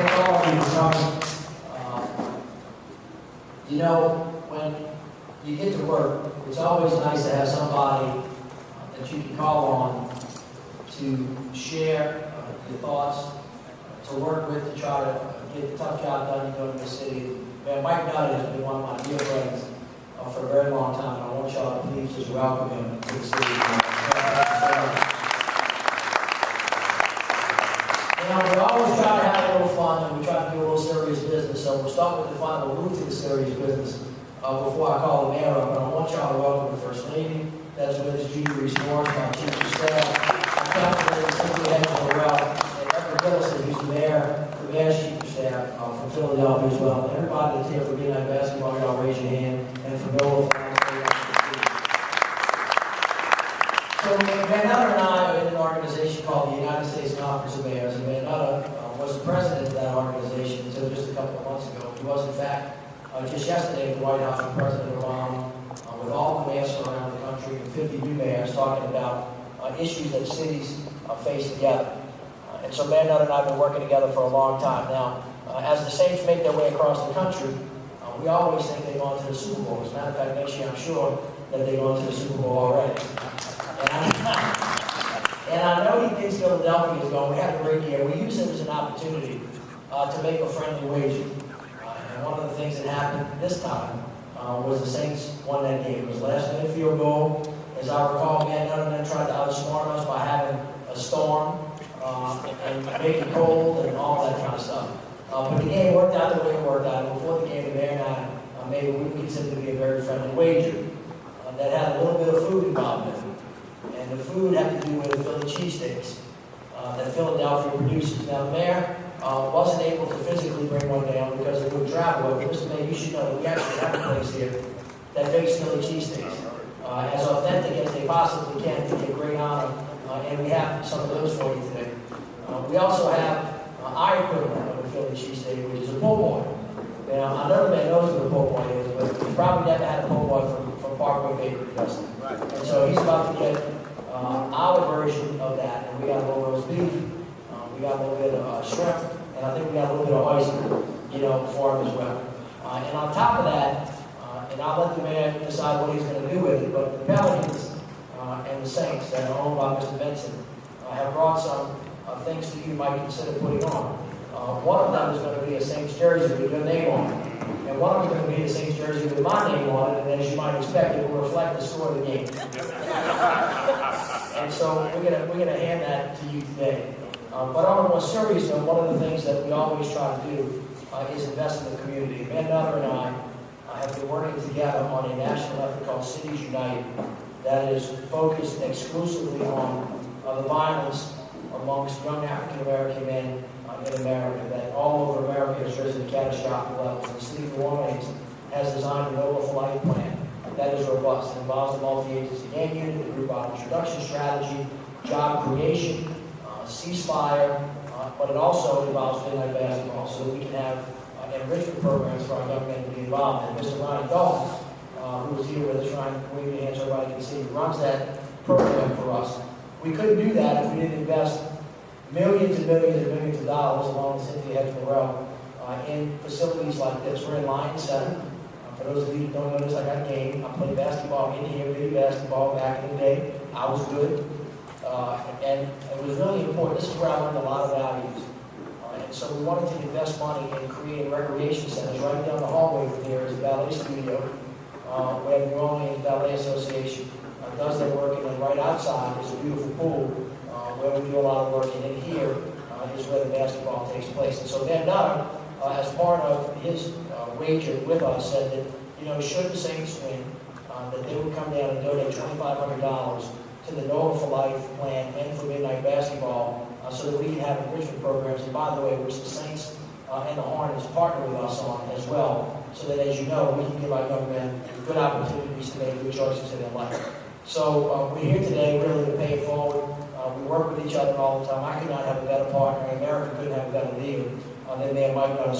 thank all of you for coming. You know, when you get to work, it's always nice to have somebody that you can call on to share your thoughts, to work with, to try to get the tough job done you're doing in the city. Man, Mike Nutt has been one of my dear friends for a very long time, and I want y'all to please just welcome him to the city. You know, we always try to have a little fun, and we try to do a little serious business, so we'll start with the fun, we'll move to the serious business before I call the mayor up. But I want y'all to welcome the First Lady. That's with us, Judy Reese-Morris, my chief of staff, my councilman, Cynthia Hedges-Morrell, and Edward Gillison, who's the mayor's chief of staff from Philadelphia as well. And everybody that's here for Midnight Basketball, y'all raise your hand, and for NOLA. So Van Nutter and I are in an organization called the United States Conference of Mayors, and Van Nutter was the president of that organization until just a couple of months ago. He was, in fact, just yesterday at the White House with President Obama, with all the mayors around the country and 50 new mayors talking about issues that cities face together. And so Van Nutter and I have been working together for a long time. Now, as the Saints make their way across the country, we always think they're going to the Super Bowl. As a matter of fact, next year I'm sure that they're going to the Super Bowl already. And I know he thinks Philadelphia is going. We had a great year. We use it as an opportunity to make a friendly wager. And one of the things that happened this time was the Saints won that game. It was last-minute field goal. As I recall, Van Nutter then tried to outsmart us by having a storm and make it cold and all that kind of stuff. But the game worked out the way it worked out. And before the game, the mayor and I made what we consider to be a very friendly wager that had a little bit of food involved in it. And the food had to do with the Philly cheesesteaks that Philadelphia produces. Now, the mayor wasn't able to physically bring one down because it wouldn't travel. But Mr. Mayor, you should know that we actually have a place here that makes Philly cheesesteaks as authentic as they possibly can to get great honor. And we have some of those for you today. We also have our equivalent of a Philly cheesesteak, which is a po' boy. Now, I know the man knows what a po' boy is, but he probably never had a po' boy from Parkway Bakery, Justin. Right. And so he's about to get our version of that, and we got a little roast beef, we got a little bit of shrimp, and I think we got a little bit of oyster, for him as well. And on top of that, and I'll let the mayor decide what he's going to do with it, but the Pelicans and the Saints that are owned by Mr. Benson have brought some things that you might consider putting on. One of them is going to be a Saints jersey with your name on it. And one of them is going to be a Saints jersey with my name on it, and as you might expect, it will reflect the score of the game. And so we're gonna hand that to you today. But on a more serious note, one of the things that we always try to do is invest in the community. Van Nutter and I have been working together on a national effort called Cities United that is focused exclusively on the violence amongst young African American men in America, that all over America has risen to catastrophic levels. And the city of New Orleans has designed a NOLA for Life plan that is robust. It involves the multi-agency gang unit, the group out introduction strategy, job creation, ceasefire, but it also involves midnight basketball so that we can have enrichment programs for our young men to be involved in. Mr. Ronnie Dalton, who is here with us, Ryan, wave your hands so everybody can see, runs that program for us. We couldn't do that if we didn't invest millions and millions and millions of dollars, along with Cynthia Hedges-Morrell, in facilities like this. We're in Lyons Center. For those of you who don't know this, I got a game. I played basketball in here, mini basketball back in the day. I was good. And it was really important. This is where I learned a lot of values. And so we wanted to invest money in creating recreation centers. Right down the hallway from here is a ballet studio, where the New Orleans Ballet Association does their work, and then right outside is a beautiful pool where we do a lot of work, and in here is where the basketball takes place. And so Van Nutter, as part of his wager with us, said that, should the Saints win, that they would come down and donate $2,500 to the NOLA for Life plan and for midnight basketball so that we can have enrichment programs, and by the way, which the Saints and the Hornets partner with us on as well, so that, as you know, we can give our young men good opportunities to make good choices in their life. So we're here today really to pay it forward. We work with each other all the time. I could not have a better partner, and America couldn't have a better leader than Mayor Mike Nutter.